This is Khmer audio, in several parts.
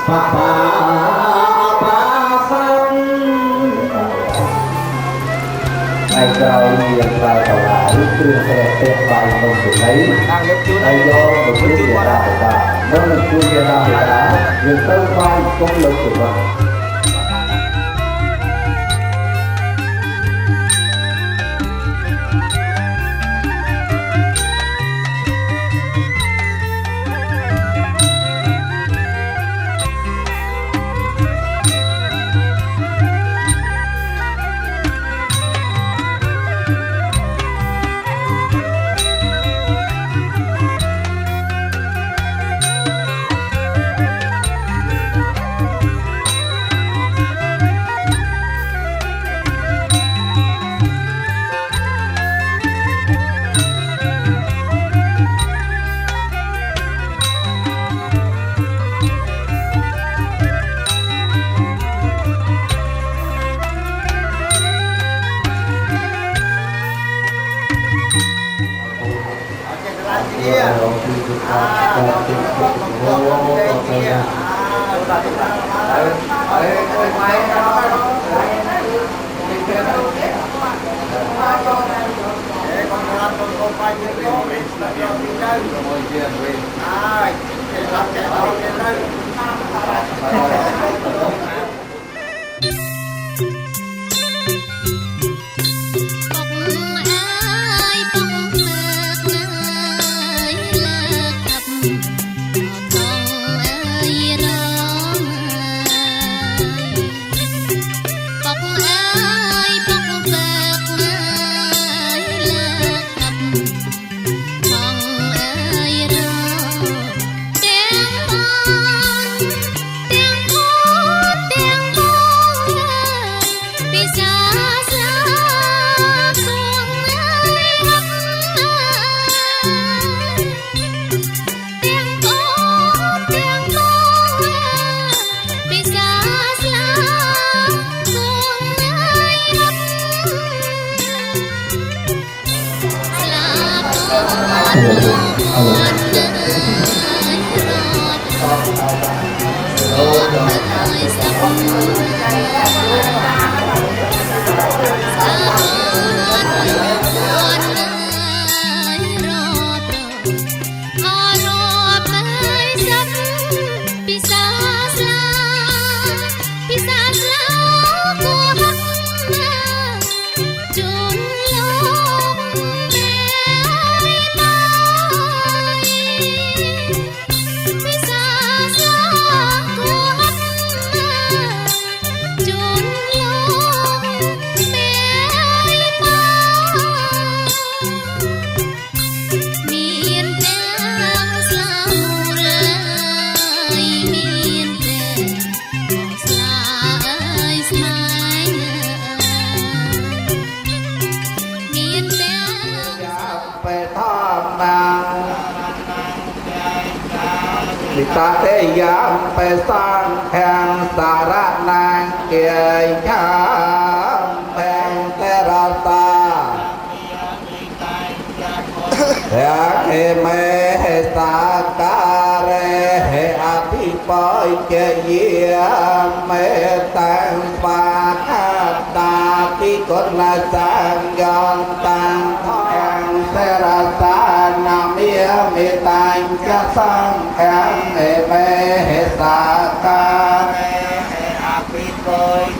ai cho nhiều bài tàu là lúc chưa sẽ tuyệt bài không được thấy ai do một chút tiền ra của bà nó là chút tiền ra của bà việc tâm vai công lực của bà ta thế gian pe sang hàng sa ra nàng kia cha bèn te ra ta ya he me he sa ca re he a pi pai che ye me tang pa ta ti con la sang yon tang thang te ra ta nam ye me tang cha sang hàng mê hệ sa ca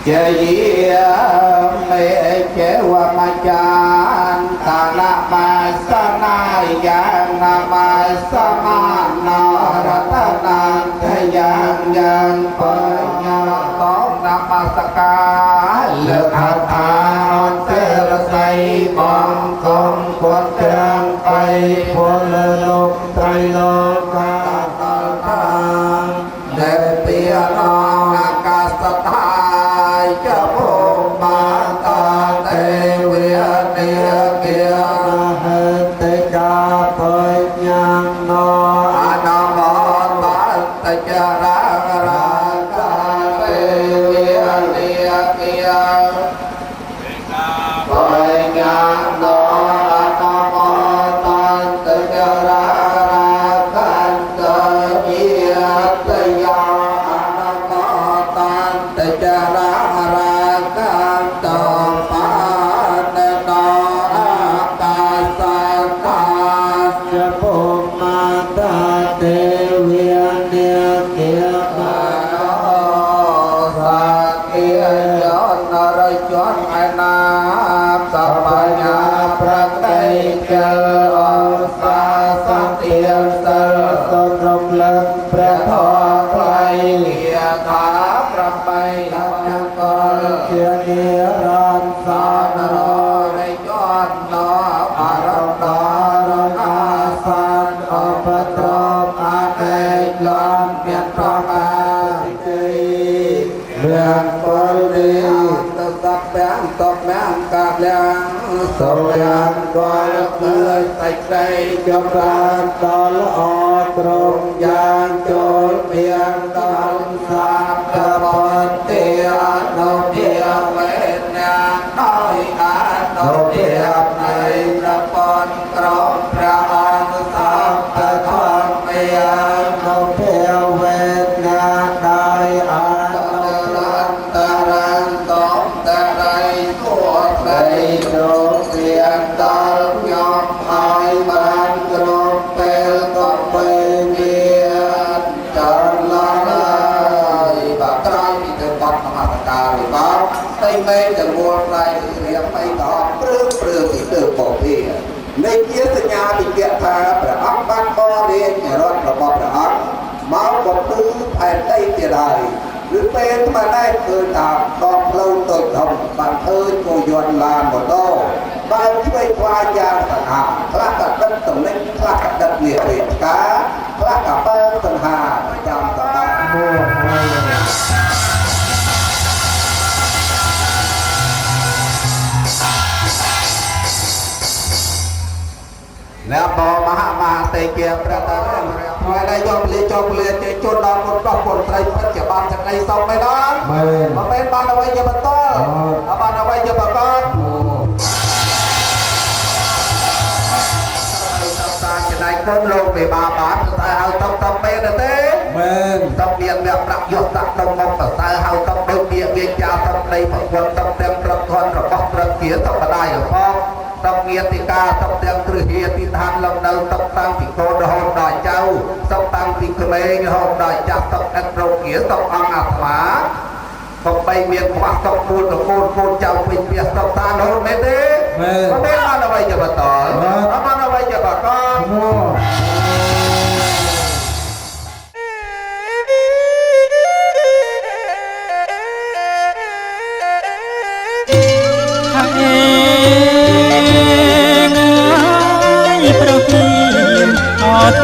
chế di mê chế hoa ma chan ta la ma sa na yang na ma sa ma na ra ta na thế yang yang pa nya tông na ma sa ca lực hạt an thế ra say bom con quan trang bay phun lục trai lục ca để bia no ca sát hai cho bộ ba ta tê viên địa kia tê ca phơi nhang no nam mô bát tê cha ra ra ca tê viên địa kia เกียรติสักเกียรตินรชนไอนาสัพพญาประเทศเจริญสาสังเทียนเสรรมเลิกพระทองไกลเกียรติประไปทัพยากรเกียรติรันสานรในยอดนอภารดารอาสันอปตรอาเอกลอนเมียนประมาจีเมืองปรีตะตับแบงตบแมงกาลังสยังดอยเมื่อใส่ใจจำรานตลอดตรงยางโจลเพียงตอนสามกระปนเตียนมเทียเวทนาน้อยอาโนเทียในกระปนกรมพระองค์สามกระทองเมียโนเทียเวทนาได้อาตรันตมตะไรตัวไรโนเทียตาลยอมหายบ้านกรมเปลก็เป็นเมียจันลาลายบัตรายมีเดินบัตรมาตรการหรือบ้าในเมย์จะมัวไรเรียกไปต่อเปลือกที่เติมบอกพี่ในเกียรติญาติเกียรติพระอักบันบอเรียนรถระบบพระอักมาบดตื้อแผ่นได้เจไดหรือเป็นมาได้เคยตามกองเราตัวทำบันเทิงโกยนลานหมดโตบางที่ไปควายางสังหารคลากับดันตรงนี้คลากับดันเนียเรศกาคลากับเปิ้ลสังหารประจำตำนานแล้วพอมหามหาเตเกียประตาเรื่องไม่ได้ยอมเลี้ยจอมเลี้ยเจจุดดอนคนต้องคนไตรพัฒน์บานจากในสองไม่ได้มาเป็นบานเอาไว้จะบัตรบานเอาไว้จะบัตรจะได้คนลงไปบาบานแต่เอาต้องเป็นเต้ต้องเบียงแบบรักยศตักต้องมองแต่เอาต้องเดินเบียงเบียงยาวต้องในผักวันต้องเต็มประทอนระบบระเกียต้องมาได้หรือเปล่าต้องเมียติกาต้องเตียงตรึเฮียติทานลำเนาต้องตั้งปีโกนหอมดอยเจ้าต้องตั้งปีเขมรหอมดอยจับต้องอันโรเกียต้องอังอัตมาต้องไปเมียนขวาต้องปูนต้องปูนเจ้าเป็นเปียต้องตาโนไม่ได้ไม่ได้มาเอาไว้จะมาต่อมาเอาไว้จะมาก่อน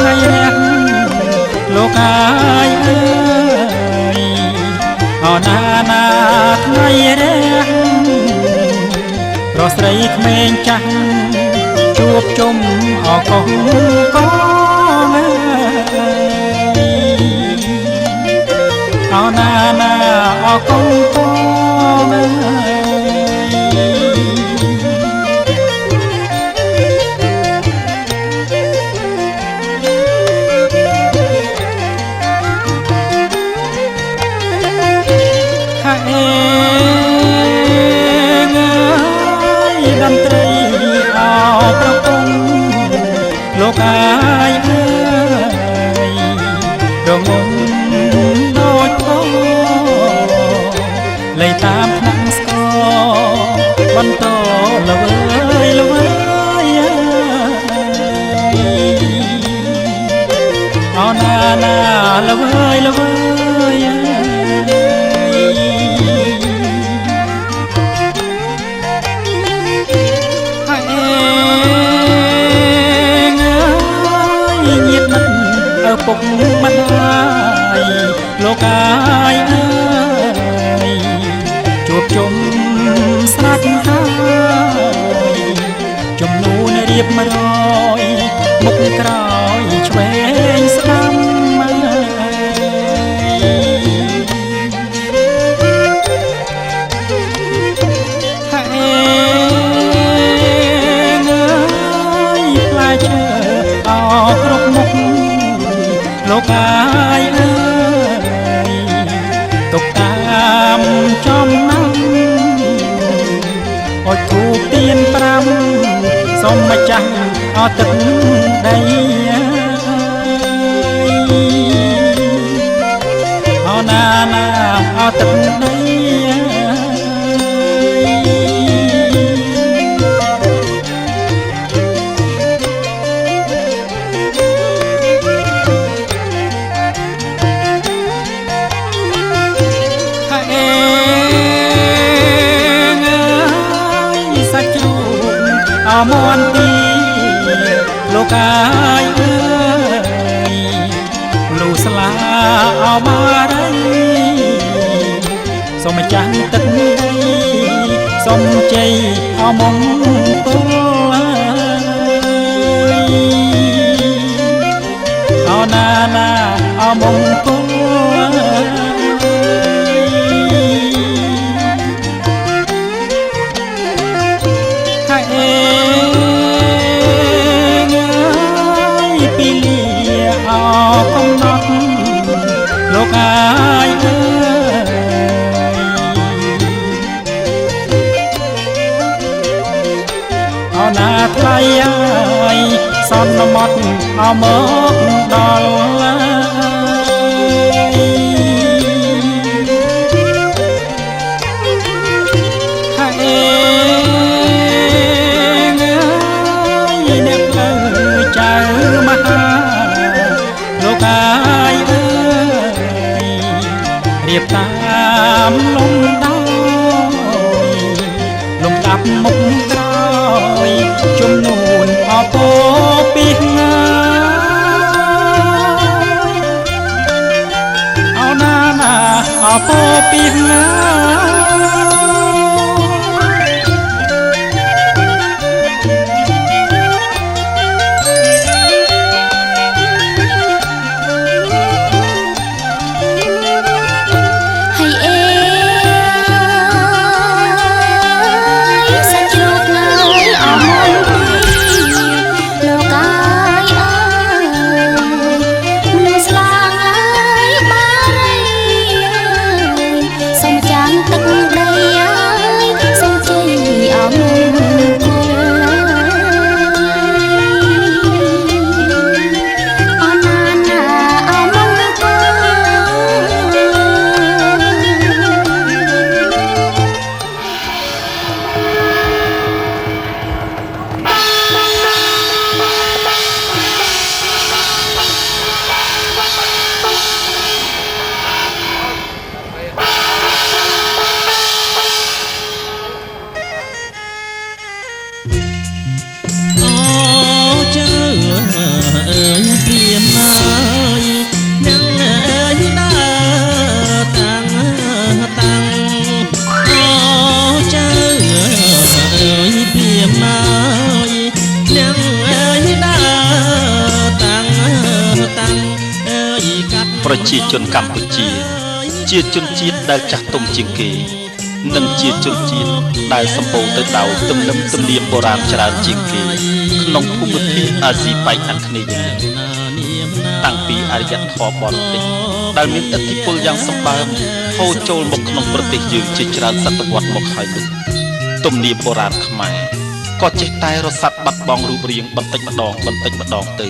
ไงรักโลกายเอ้ยเอานาไงรักรอสไรเขมงจังจูบจมออกกองเอ้ยเอานาออกกองเอ้ยดนตรีเอาประกงโลกายเอ้ยดงงโดดโตเลยตามหนังสกอวันโตละเว้ยเอานาละเว้ยปุกมันได้โลกายเอ้ยจูบจมสลัดหายจมนูนเรียบมารอยมุกกรอยเฉวงสนามปลายเชือกออกกรบมุกโลกายเอ้ยตกตามจอมน้ำอดถูกเตียนปรำสมมาจังเอาตึงได้ ណាអត់ទឹកដីអមន់ទីលោកកាយអើយលូស្លាអមរៃសូមចាំទឹកដីសូមជ័យអមងគលអណាណាអមងគលកំណត់លោកអាយអើយអណាថ្លៃអើយសន្មត់អមកដល់រៀបតាមលំដាប់មុខក្រោយជំនួនអពោពីងាអោណាណាអពោពីងាប្រជាជនកម្ពុជាជាជនជាតិដែលចាស់ទុំជាងគេនិងជាជនជាតិដែលសម្បូរទៅដោយទំនើបទំនៀមបុរាណច្រើនជាងគេក្នុងភូមិភាគអាស៊ីប៉ែកខាងគ្នាយ៉ាងនេះតាំងពីអរិយធម៌បរទេសដែលមានឥទ្ធិពលយ៉ាងសម្បើមហូរចូលមកក្នុងប្រទេសយើងជាច្រើនសតវត្សមកហើយនោះទំនៀមបុរាណខ្មែរក៏ចេះតែរសាត់បាត់បង់រូបរាងបន្តិចម្ដងទៅ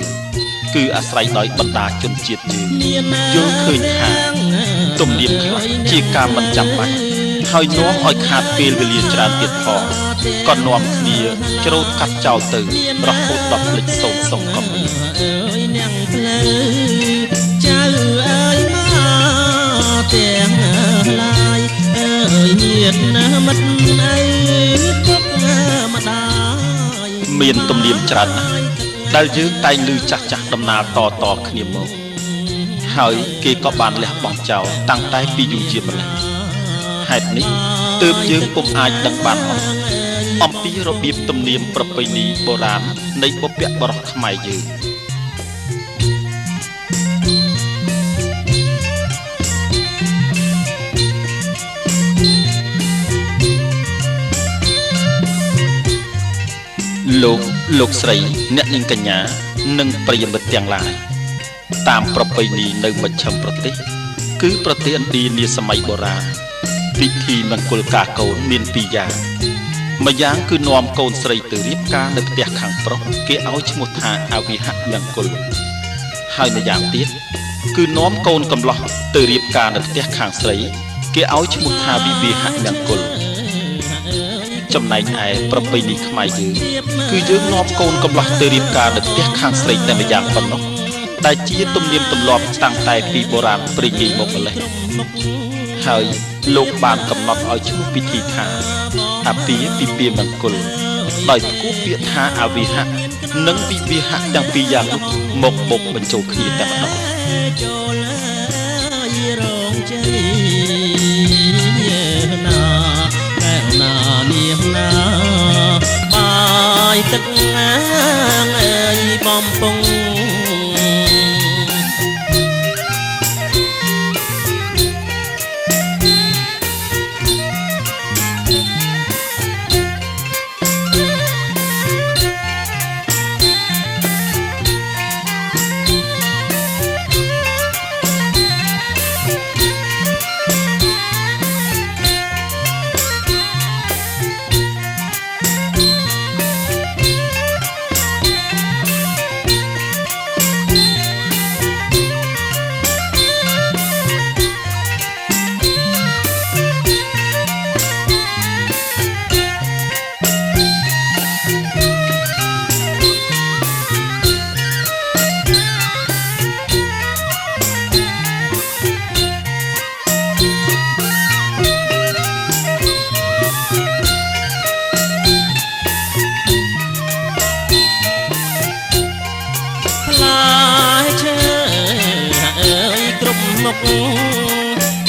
គឺអាស្រ័យដោយបណ្ដាជនជាតិយើងយល់ឃើញថាទំនៀមខ្លះជាការមិនចាំបាច់ហើយនាំឲ្យខាតពេលវេលាច្រើនទៀតផងក៏នាំគ្នាច្រូតកាត់ចោលទៅរហូតដល់ភ្លេចសូន្យសុំក៏មាននាងភ្លើចៅអើយមកទាំងឡាយអើយញាតណាមិត្តអើយពុកម្ដាយមានទំនៀមច្រើនណាស់ដែលយើងតែងឮចាស់ដំណាលតគ្នាមកហើយគេក៏បានលះបង់ចោលតាំងតែពីយូរជាម្ល៉េះហេតុនេះទើបយើងពុំអាចដឹងបានអំពីរបៀបទំនៀមប្រពៃណីបុរាណនៃបុព្វបុរសខ្មែរយើង លោកស្រីអ្នកនាងកញ្ញានិងប្រិយមិត្តទាំងឡាយតាមប្រពៃណីនៅមជ្ឈិមប្រទេសគឺប្រទេសឥណ្ឌានាសម័យបុរាណពិធីមង្គលការកូនមានពីរយ៉ាងម្យ៉ាងគឺនាំកូនស្រីទៅរៀបការនៅផ្ទះខាងប្រុសគេឲ្យឈ្មោះថាអវិហមង្គលហើយម្យ៉ាងទៀត គឺនាំកូនកំឡោះទៅរៀបការនៅផ្ទះខាងស្រីគេឲ្យឈ្មោះថាវិវាហមង្គលចំណែកឯប្រពៃណីខ្មែរយើងគឺយើងនាំកូនកំឡោះទៅរៀបការនៅផ្ទះខាងស្រីតែម្យ៉ាងប៉ុណ្ណោះដែលជាទំនៀមទម្លាប់តាំងតែពីបុរាណព្រេងនិយមមកម្ល៉េះហើយលោកបានកំណត់ឲ្យឈ្មោះពិធីថាអាពាហ៍ពិពាហ៍មង្គលដោយផ្គូពាក្យថាអវិហៈនិងវិវាហៈទាំងពីរយ៉ាងនោះមកបញ្ចូលគ្នាតែម្ដងរងជ័យណាកែវណានាងណាបាយទឹកអាងអើយបំពង់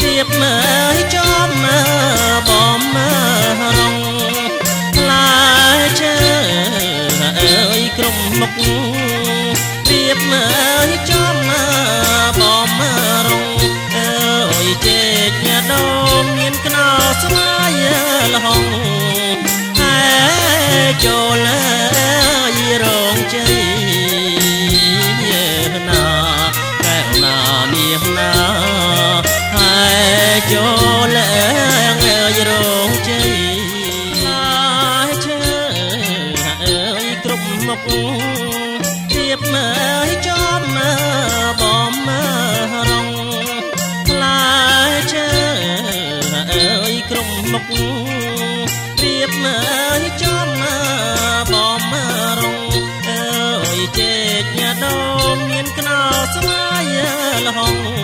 រៀបមើលចំមើលបំមើលរងផ្លែឈើអើយក្រុមមុខរៀបមើលចំមើលបំមើលរងអើយជែកញ៉ាដូមមានខ្នោស្វាយលហងហើយចូលរងជ័យណាកែវណានាងណាហើយចូលអើយរងជ័យឈើអើយគ្រប់មុខទៀបមើលចំមើលបំមើលរងផ្លែឈើអើយគ្រប់មុខទៀបមើលចំមើលបំមើលរងអើយជែកញ៉ាដូមមានខ្នោស្វាយលហង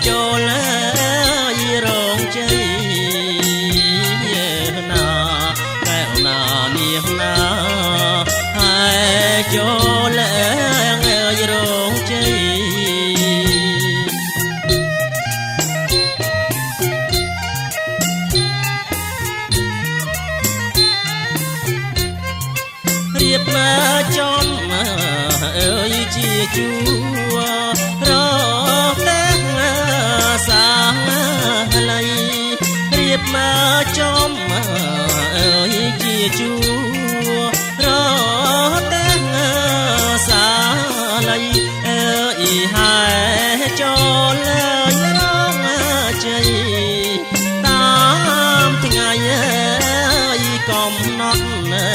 ចូលរងជ័យណាកែវណានាងណាហើយចូលរងជ័យរៀបមកចំអើយជាជួរតែសាលៃរៀបមកចំអើយជាជួរតែសាលៃអើយហើយចូលរងជ័យតាមថ្ងៃកំណត់ណា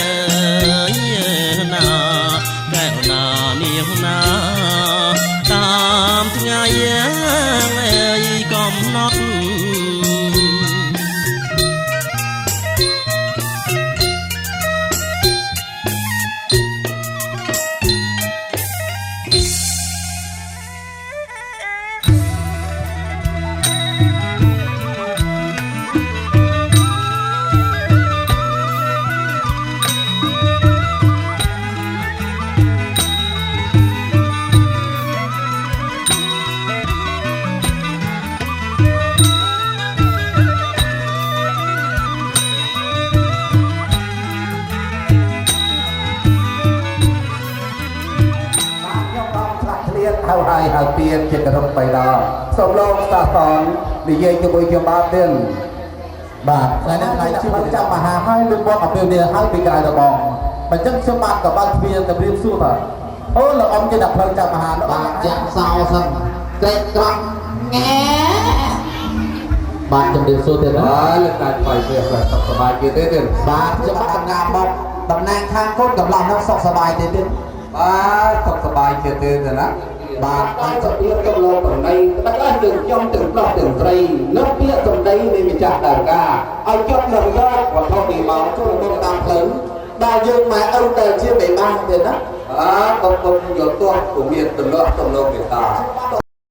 កែវណានាងណាតាមថ្ងៃកំណត់ហើយពៀនជាក្រុមបៃដងសូមលោកសាសននិយាយជាមួយខ្ញុំបាទទៀតបាទថ្ងៃនេះថ្ងៃជួបចាំមហាហើយលោកបងអំពីនេះហើយពីក្រៅរបងបើចឹងខ្ញុំបាទក៏បានទ្វារទៅព្រៀបសួរថាអូលោកអ៊ំជាដាក់ផ្លូវចាំមហានោះបាទចាក់សោសិនក្រេកក្រង់ងែបាទជំរាបសួរទៀតហើយលោកតាថ្លៃវាសុខសប្បាយទៀតទេបាទខ្ញុំបាទដំណើរមកតំណាងខាងកូនកំឡោះនោះសុខសប្បាយទៀតបាទសុខសប្បាយទៀតទេណា បាទបានសព្វទៅលោកប្រណីតែខ្លះយើងខ្ញុំទាំងប្រុសទាំងស្រីនឹកពាក្យសម្ដីនៃម្ចាស់ដើមការឲ្យចុះនឹងរកវត្ថុពីមកចូលមកតាមផ្លូវដែលយើងមកអ៊ូទៅជាបេបានទេណាបងយកទោះពុំមានទំលាប់ទំលោកវាតា